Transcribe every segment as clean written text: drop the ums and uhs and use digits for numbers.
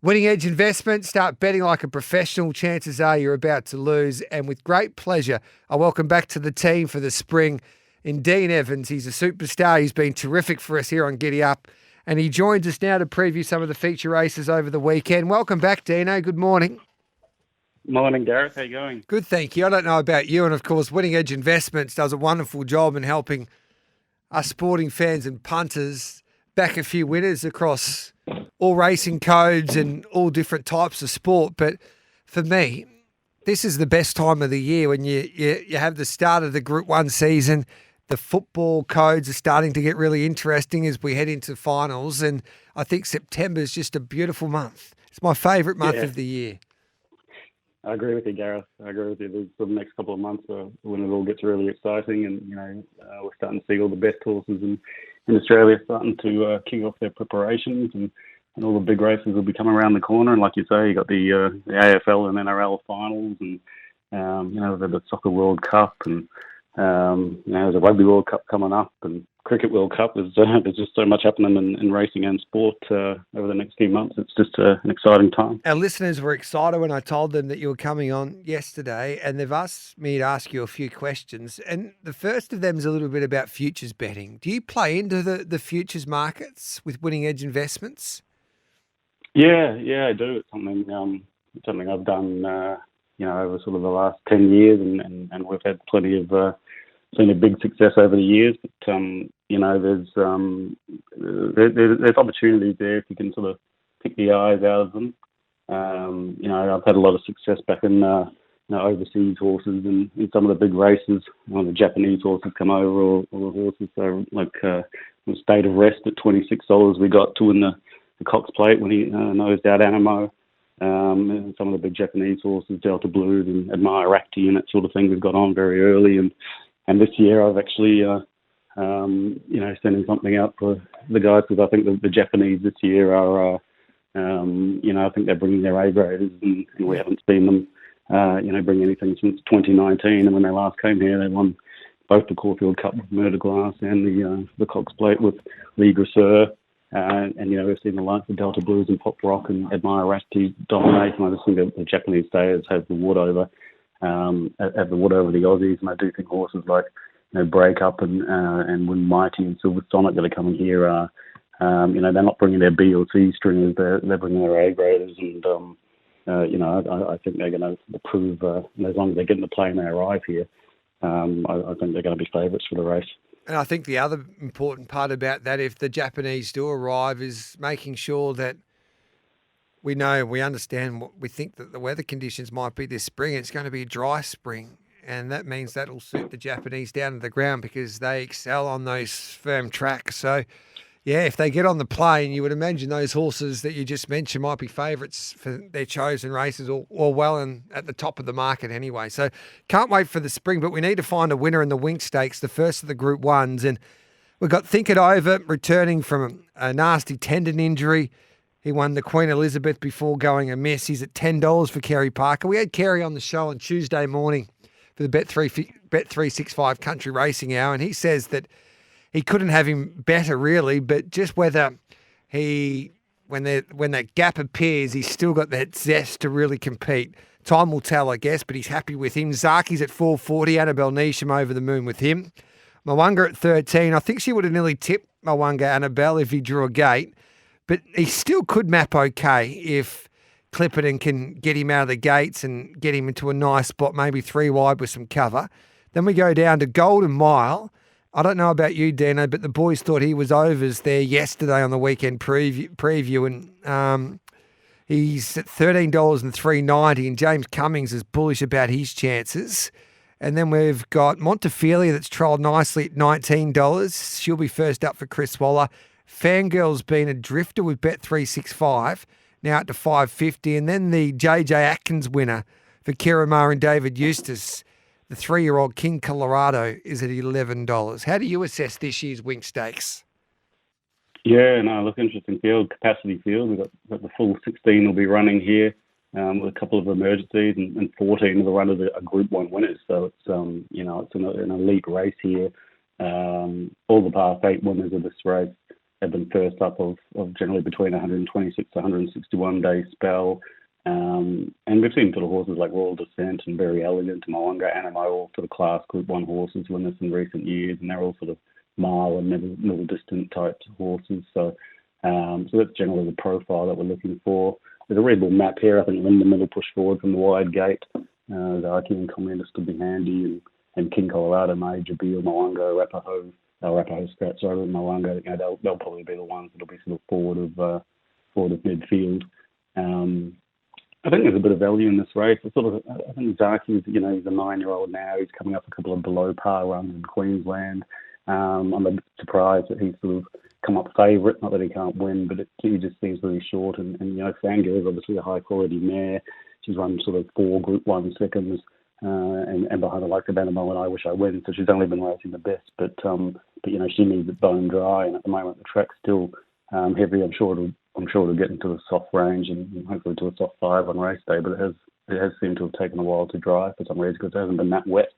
Winning Edge Investment, start betting like a professional. Chances are you're about to lose. And with great pleasure, I welcome back to the team for the spring in Dean Evans. He's a superstar. He's been terrific for us here on Giddy Up. And he joins us now to preview some of the feature races over the weekend. Welcome back, Dino. Good morning. Morning, Gareth. How you going? Good, thank you. I don't know about you. And, of course, Winning Edge Investments does a wonderful job in helping us sporting fans and punters back a few winners across all racing codes and all different types of sport. But for me, this is the best time of the year when you have the start of the Group 1 season. The football codes are starting to get really interesting as we head into finals. And I think September is just a beautiful month. It's my favourite month of the year. I agree with you, Gareth. I agree with you. There's the next couple of months when it all gets really exciting, and we're starting to see all the best horses in Australia starting to kick off their preparations, and all the big races will be coming around the corner. And like you say, you got the AFL and NRL finals, and the Soccer World Cup, and there's a Rugby World Cup coming up, and Cricket World Cup. There's just so much happening in racing and sport over the next few months. It's just an exciting time. Our listeners were excited when I told them that you were coming on yesterday, and they've asked me to ask you a few questions. And the first of them is a little bit about futures betting. Do you play into the futures markets with Winning Edge Investments? Yeah, I do. It's something I've done, over sort of the last 10 years, and we've had plenty of seen a big success over the years. But there's opportunities there if you can sort of pick the eyes out of them. I've had a lot of success back in overseas horses and in some of the big races. The Japanese horses come over, or the horses. So like State of Rest at $26, we got to win the Cox Plate when he nosed out Animo. And some of the big Japanese horses, Delta Blues and Admire Acti and that sort of thing, we've got on very early. And this year I've actually, sending something out for the guys, because I think the Japanese this year are, I think they're bringing their A-graders, and we haven't seen them, bring anything since 2019. And when they last came here, they won both the Caulfield Cup with Murder Glass and the Cox Plate with Lee Grasseur. We've seen the likes of Delta Blues and Pop Rock and Admire Acti dominate. And I just think that the Japanese stayers have the wood over the Aussies, and I do think horses like Break Up and Win Mighty and Silver Sonic that are coming here are, they're not bringing their B or C stringers, they're bringing their A graders, and I think they're going to prove, as long as they're getting the play and they arrive here, I think they're going to be favourites for the race. And I think the other important part about that, if the Japanese do arrive, is making sure that we understand what we think that the weather conditions might be this spring. It's going to be a dry spring, and that means that'll suit the Japanese down to the ground because they excel on those firm tracks. So, yeah, if they get on the plane, you would imagine those horses that you just mentioned might be favourites for their chosen races or well and at the top of the market anyway. So can't wait for the spring, but we need to find a winner in the Winx Stakes, the first of the Group 1s. And we've got Think It Over returning from a nasty tendon injury. He won the Queen Elizabeth before going amiss. He's at $10 for Kerry Parker. We had Kerry on the show on Tuesday morning for the Bet365 Country Racing Hour, and he says that he couldn't have him better, really, but just whether when that gap appears, he's still got that zest to really compete. Time will tell, I guess, but he's happy with him. Zaki's at $4.40, Annabelle Neesham over the moon with him. Mwanga at 13. I think she would have nearly tipped Mwanga Annabelle if he drew a gate, but he still could map okay if Clipperton can get him out of the gates and get him into a nice spot, maybe 3 wide with some cover. Then we go down to Golden Mile. I don't know about you, Dino, but the boys thought he was overs there yesterday on the weekend preview, and he's at $13 and $3.90, and James Cummings is bullish about his chances. And then we've got Montefilia that's trialled nicely at $19. She'll be first up for Chris Waller. Fangirl's been a drifter with Bet365, now up to $5.50. And then the JJ Atkins winner for Kiramar and David Eustace, the 3-year-old King Colorado, is at $11. How do you assess this year's Winx Stakes? Yeah, no, interesting field, capacity field. We've got the full 16 will be running here with a couple of emergencies, and 14 of the runners are Group 1 winners. So it's it's an elite race here. All the past 8 winners of this race they've been first up of generally between 126 to 161 day spell. And we've seen sort of horses like Royal Descent and Very Elegant, Moanga, Animo, all sort of class Group 1 horses win this in recent years, and they're all sort of mile and middle distance types of horses. So that's generally the profile that we're looking for. There's a readable map here. I think Lindemann will push forward from the wide gate. Zaki and Communist could be handy, and King Colorado, Major, Beal, Moanga, Arapaho Scratch, sorry, Moanga, they'll probably be the ones that'll be sort of forward of midfield. I think there's a bit of value in this race. I think Zaki's, he's a 9-year-old now. He's coming up a couple of below par runs in Queensland. I'm a bit surprised that he's sort of come up favourite. Not that he can't win, but he just seems really short. And Fangirl is obviously a high-quality mare. She's run sort of 4 Group 1 seconds, and behind the likes of Animo and I Wish I Win. So she's only been racing the best. But she needs it bone dry, and at the moment the track's still heavy. I'm sure it'll get into the soft range and hopefully to a soft 5 on race day. But it has seemed to have taken a while to dry for some reason because it hasn't been that wet.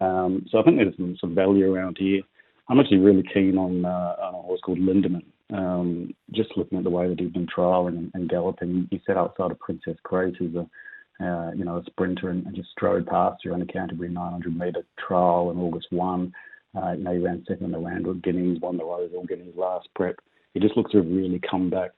So I think there's some value around here. I'm actually really keen on a horse called Lindemann. Just looking at the way that he's been trialling and galloping, he sat outside of Princess Grace, who's a sprinter, and just strode past her on the Canterbury 900-metre trial in August 1. He ran second in the Randwick Guineas, won the Roseville Guineas last prep. He just looks to have really come back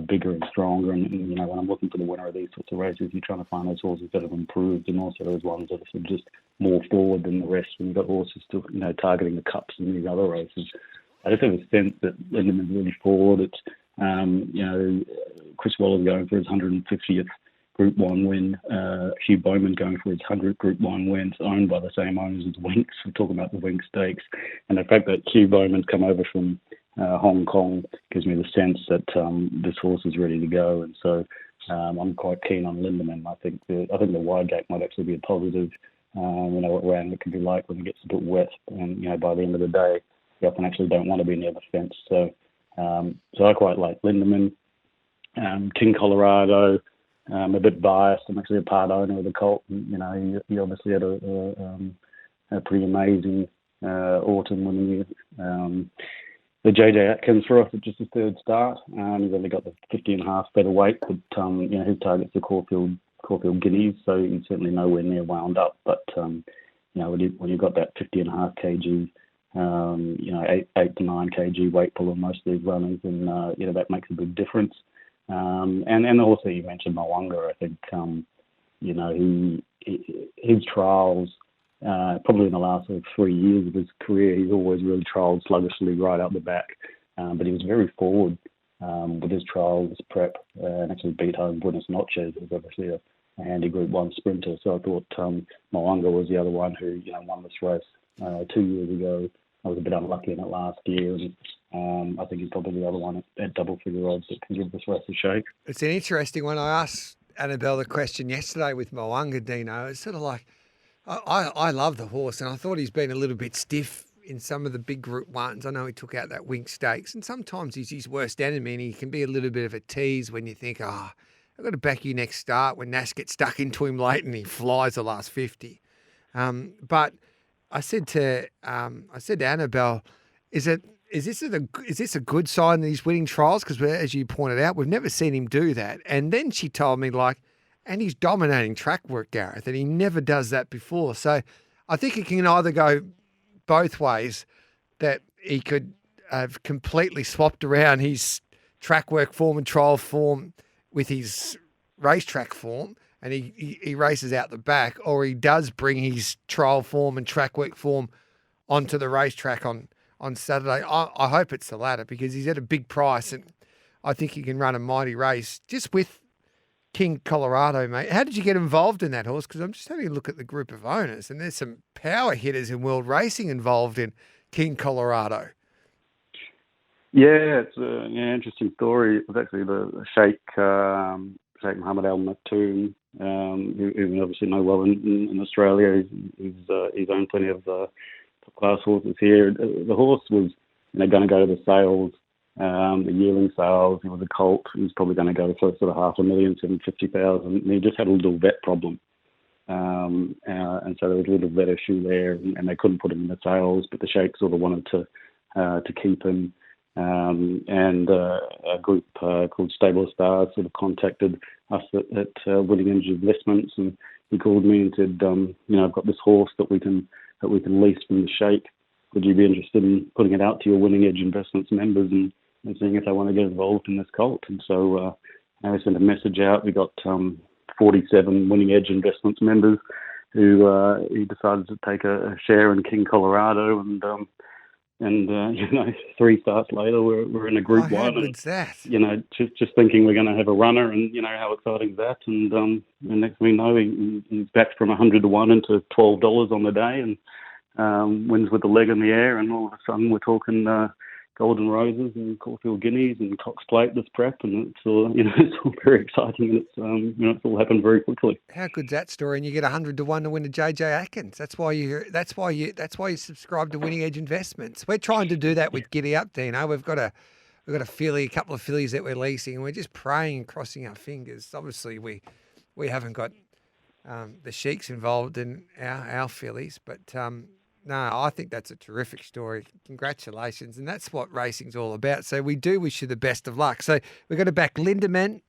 bigger and stronger. And when I'm looking for the winner of these sorts of races, you're trying to find those horses that have improved, and also those ones that are sort of just more forward than the rest. When you've got horses still, targeting the cups in these other races, I just have a sense that Lindemann's really forward. It's, Chris Waller's going for his 150th Group 1 win. Hugh Bowman going for his 100th Group 1 win. It's owned by the same owners as Winx. We're talking about the Winx Stakes. And the fact that Hugh Bowman's come over from Hong Kong gives me the sense that this horse is ready to go. And so I'm quite keen on Lindemann. I think the wide gate might actually be a positive. What round it can be like when it gets a bit wet. And, by the end of the day, you often actually don't want to be near the fence. So I quite like Lindemann. King Colorado, a bit biased. I'm actually a part owner of the colt. And, he obviously had a pretty amazing autumn winning the JJ Atkins for us at just his third start. He's only got the 50.5 featherweight, but his target's the Caulfield Guineas, so he's certainly nowhere near wound up. But when you've got that 50.5 kg, 8 to 9 kg weight pull on most of these runners, and that makes a big difference. And also you mentioned Moanga. I think his trials. Probably in the last 3 years of his career, he's always really trialled sluggishly right out the back. But he was very forward with his trial, his prep, and actually beat home Buenos Noches, who's obviously a handy Group 1 sprinter. So I thought Moanga was the other one who won this race 2 years ago. I was a bit unlucky in it last year, and I think he's probably the other one at double figure odds that can give this race a shake. It's an interesting one. I asked Annabelle the question yesterday with Moanga, Dino. It's sort of like, I love the horse, and I thought he's been a little bit stiff in some of the big Group 1s. I know he took out that Winx Stakes, and sometimes he's his worst enemy, and he can be a little bit of a tease when you think, I've got to back you next start, when Nash gets stuck into him late and he flies the last 50. But I said to Annabelle, is this a good sign that he's winning trials? Because as you pointed out, we've never seen him do that. And then she told me, and he's dominating track work, Gareth, and he never does that before. So I think it can either go both ways, that he could have completely swapped around his track work form and trial form with his racetrack form, and he races out the back, or he does bring his trial form and track work form onto the racetrack on Saturday. I hope it's the latter, because he's at a big price, and I think he can run a mighty race just with King Colorado, mate. How did you get involved in that horse? Because I'm just having a look at the group of owners, and there's some power hitters in world racing involved in King Colorado. Yeah, it's an interesting story. It was actually the Sheikh Mohammed Al Maktoum, who we obviously know well in Australia. He's owned plenty of top-class horses here. The horse was going to go to the sales, the yearling sales. He was a colt. He was probably going to go for sort of $500,000, $750,000. And he just had a little vet problem. And so there was a little vet issue there, and they couldn't put him in the sales, but the Sheikh sort of wanted to keep him. and a group called Stable Stars sort of contacted us at Winning Edge Investments, and he called me and said, I've got this horse that we can lease from the Sheikh. Would you be interested in putting it out to your Winning Edge Investments members and seeing if they want to get involved in this colt? And so I sent a message out. We got 47 Winning Edge Investments members who decided to take a share in King Colorado, and 3 starts later, we're in a Group How 1. good's that? And, just thinking we're going to have a runner, and how exciting is that? And the next thing we know, he's back from 100 to 1 into $12 on the day, and wins with the leg in the air, and all of a sudden we're talking Golden Roses and Caulfield Guineas and Cox Plate this prep, and it's all it's all very exciting, and it's it's all happened very quickly. How good's that story? And you get 100 to 1 to win a JJ Atkins. That's why you subscribe to Winning Edge Investments. We're trying to do that with Giddy Up, Dino. We've got a couple of fillies that we're leasing, and we're just praying and crossing our fingers. Obviously, we haven't got the Sheiks involved in our fillies, but no, I think that's a terrific story. Congratulations. And that's what racing's all about. So we do wish you the best of luck. So we're going to back Lindemann,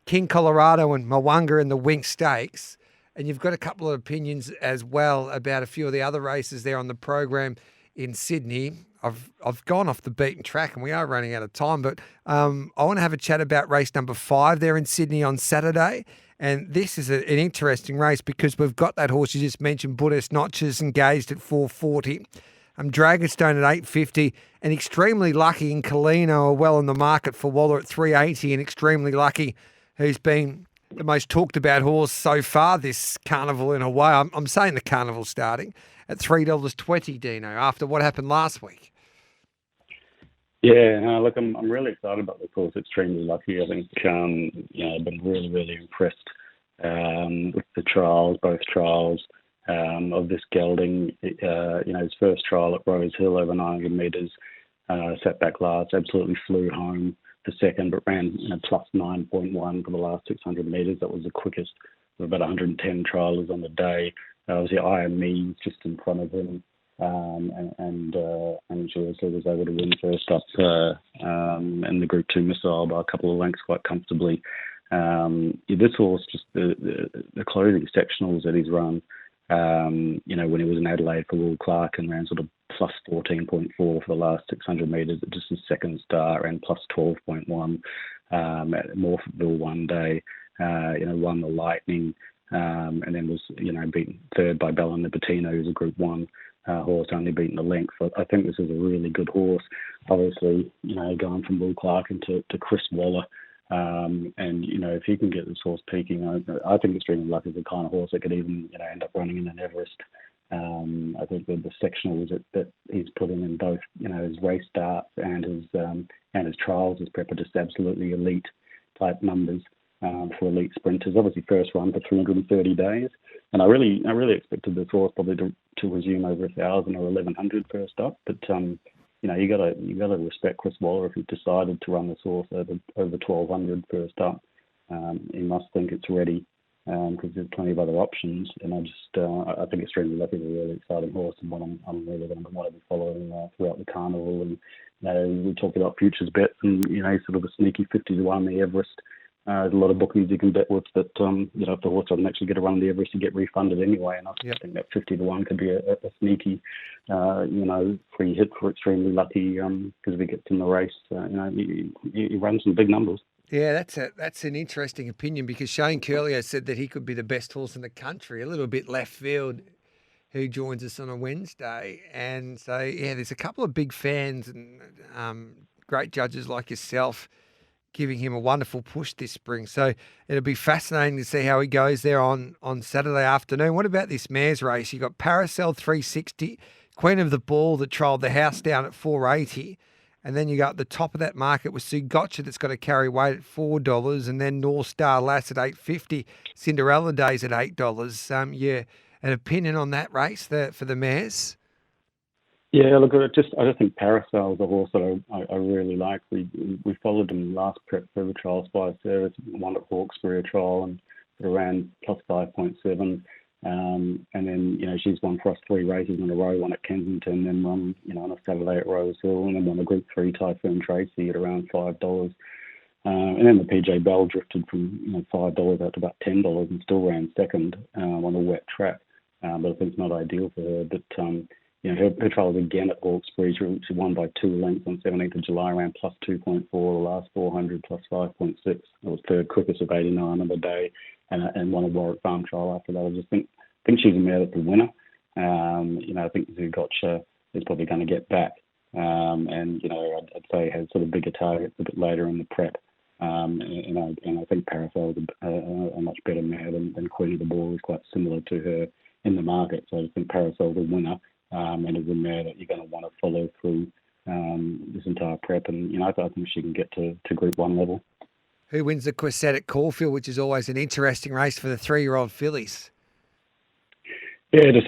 King Colorado and Mwanga in the Winx Stakes. And you've got a couple of opinions as well about a few of the other races there on the program in Sydney. I've gone off the beaten track and we are running out of time, but I want to have a chat about race number 5 there in Sydney on Saturday. And this is an interesting race because we've got that horse you just mentioned, Buddhist Notches, engaged at 440. Dragonstone at 850, and Extremely Lucky and Colino are well in the market for Waller at 380, and Extremely Lucky, who's been the most talked about horse so far this carnival in a way. I'm saying the carnival starting at $3.20, Dino, after what happened last week. Yeah, look, I'm really excited about this horse, Extremely Lucky. I think, I've been really, really impressed with the trials, both trials of this gelding. His first trial at Rose Hill over 900 metres, sat back last, absolutely flew home the second, but ran plus 9.1 for the last 600 metres. That was the quickest of about 110 trialers on the day. Obviously, I Am Me just in front of him. And she also was able to win first up in the Group 2 missile by a couple of lengths quite comfortably. This horse, just the closing sectionals that he's run, when he was in Adelaide for Will Clark and ran sort of plus 14.4 for the last 600 metres, just his second start, ran plus 12.1 at Morpheville one day, won the Lightning, and then was, beaten third by Bella Nipotina, who's a Group 1 horse, only beaten the length. So I think this is a really good horse. Obviously, going from Will Clark into Chris Waller, and if he can get this horse peaking, I think Extremely Lucky is the kind of horse that could even end up running in an Everest. I think the sectionals that he's putting in both his race starts and his trials, his prep, are just absolutely elite type numbers for elite sprinters. Obviously, first run for 330 days, and I really expected this horse probably to resume over 1,000 or 1,100 first up. But you got to respect Chris Waller if he decided to run this horse over 1,200 first up. He must think it's ready because there's plenty of other options. And I think Extremely Lucky is a really exciting horse and one I'm really going to want to be following throughout the carnival. And we talked about futures bets and sort of a sneaky 50 to 1 the Everest. There's a lot of bookies you can bet with that, if the horse doesn't actually get a run the Everest, you get refunded anyway. And I think that 50 to 1 could be a sneaky, free hit for Extremely Lucky because if he gets in the race, he runs some big numbers. Yeah, that's an interesting opinion because Shane Curlio said that he could be the best horse in the country, a little bit left field, who joins us on a Wednesday. And so, yeah, there's a couple of big fans and great judges like yourself giving him a wonderful push this spring. So it'll be fascinating to see how he goes there on Saturday afternoon. What about this mares race? You got Paracel 360, Queen of the Ball that trialled the house down at 480. And then you got the top of that market with Sue Gotcha that's got to carry weight at $4. And then North Star Lass at $8.50, Cinderella Days at $8. An opinion on that race for the mares? Yeah, look, I just think Paracel is a horse that I really like. We followed him last prep for the trial by service, won at Hawkesbury trial and ran plus 5.7. And then, she's won for us 3 races in a row, one at Kensington, then won, on a Saturday at Rose Hill, and then won a Group 3 Typhoon Tracy at around $5. And then the PJ Bell drifted from $5 out to about $10 and still ran second on a wet track. But I think it's not ideal for her. But her trials again at Hawkesbury, she won by 2 lengths on 17th of July, ran plus 2.4 the last 400, plus 5.6. It was third quickest of 89 on the day, and won a Warwick Farm trial after that. I just think she's a mare that's a winner. I think Zugotcha is probably going to get back. And I'd say has sort of bigger targets a bit later in the prep. And I think Parasol is a much better mare than Queen of the Ball, is quite similar to her in the market. So I just think Parasol is a winner, and is a mare that you're going to want to follow through this entire prep. And I think she can get to Group 1 level. Who wins the Quisette at Caulfield, which is always an interesting race for the 3-year-old fillies? Yeah, just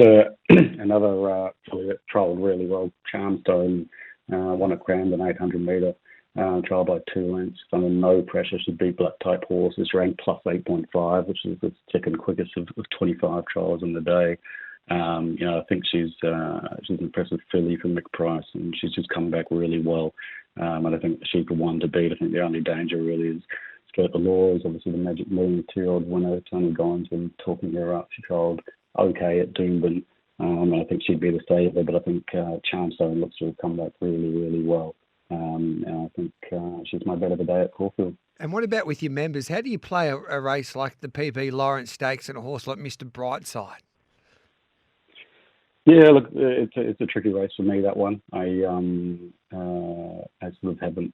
another filly that trialled really well. Charmstone won at Crandon 800-metre. Trial by 2 lengths, under no pressure. She beat Black Type horses, ranked plus 8.5, which is the second quickest of 25 trials in the day. I think she's an impressive filly from McPrice, and she's just come back really well. And I think she's the one to beat. I think the only danger really is Skirt the Laws, obviously the Magic Million 2-year-old winner. Tony Gons been talking her up. She trialled okay at Doomben. I think she'd be the saver, but I think Charmstone looks to have come back really, really well. And I think she's my bet of the day at Caulfield. And what about with your members? How do you play a race like the PB Lawrence Stakes and a horse like Mr. Brightside? Yeah, look, it's a tricky race for me, that one. I sort of haven't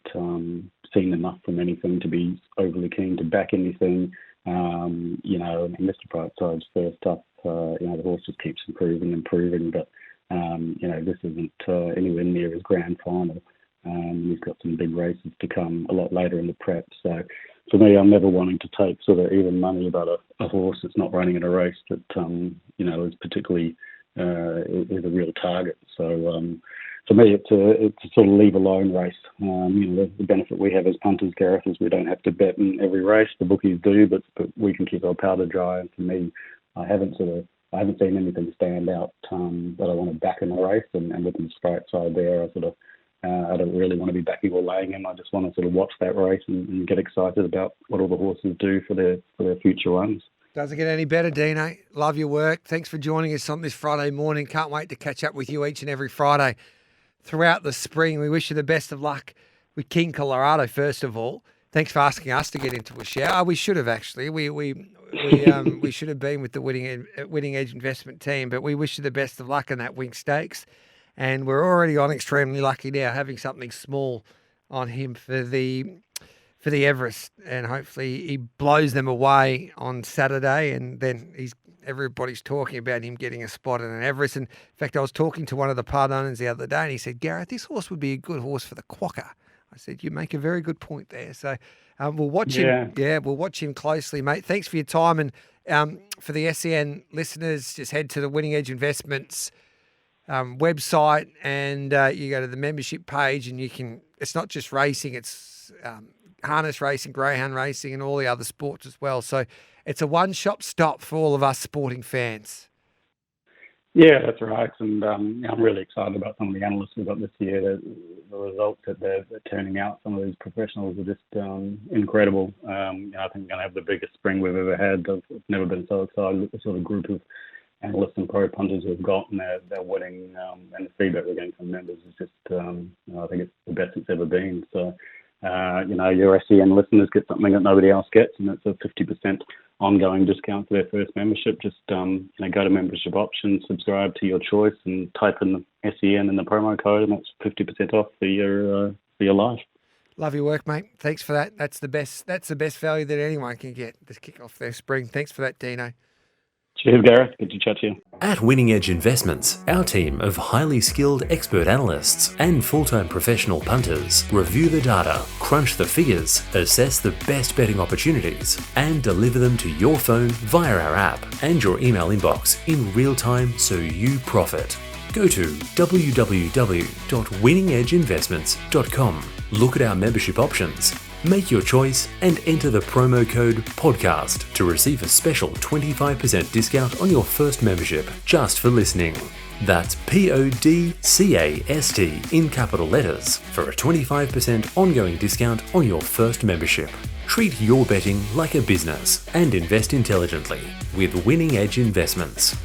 seen enough from anything to be overly keen to back anything. Mr. Brightside's first up, the horse just keeps improving, but this isn't anywhere near his grand final. We've got some big races to come a lot later in the prep. So for me, I'm never wanting to take sort of even money about a horse that's not running in a race that, is particularly is a real target. So for me, it's a sort of leave alone race. The benefit we have as punters, Gareth, is we don't have to bet in every race. The bookies do, but we can keep our powder dry. And for me, I haven't seen anything stand out that I want to back in a race. And with the Sprite side there, I don't really want to be backing or laying him. I just want to sort of watch that race and get excited about what all the horses do for their future runs. Doesn't get any better, Dino. Love your work. Thanks for joining us on this Friday morning. Can't wait to catch up with you each and every Friday throughout the spring. We wish you the best of luck with King Colorado, first of all. Thanks for asking us to get into a show. We should have, actually. We should have been with the Winning Edge investment team, but we wish you the best of luck in that Winx Stakes. And we're already on Extremely Lucky now, having something small on him for the Everest, and hopefully he blows them away on Saturday, and then everybody's talking about him getting a spot in an Everest. And in fact, I was talking to one of the part owners the other day, and he said, Gareth, this horse would be a good horse for the Quokka. I said, you make a very good point there. So we'll watch him. Yeah, we'll watch him closely, mate. Thanks for your time. And for the SEN listeners, just head to the Winning Edge Investments website, and you go to the membership page, and it's not just racing, it's harness racing, greyhound racing, and all the other sports as well. So it's a one-shop stop for all of us sporting fans. Yeah, that's right. And I'm really excited about some of the analysts we've got this year. The results that they're turning out, some of these professionals are just incredible. I think we're going to have the biggest spring we've ever had. I've never been so excited with the sort of group of analysts and pro punters we've got, and they're winning, and the feedback we're getting from members is just, I think it's the best it's ever been. So, your SEN listeners get something that nobody else gets, and it's a 50% ongoing discount for their first membership. Just, go to membership options, subscribe to your choice, and type in the SEN in the promo code, and that's 50% off for your life. Love your work, mate. Thanks for that. That's the best value that anyone can get to kick off their spring. Thanks for that, Dino. Cheers, Gareth. Good to chat to you. At Winning Edge Investments, our team of highly skilled expert analysts and full-time professional punters review the data, crunch the figures, assess the best betting opportunities, and deliver them to your phone via our app and your email inbox in real time so you profit. Go to www.winningedgeinvestments.com. Look at our membership options Make your choice and enter the promo code PODCAST to receive a special 25% discount on your first membership just for listening. That's PODCAST in capital letters for a 25% ongoing discount on your first membership. Treat your betting like a business and invest intelligently with Winning Edge Investments.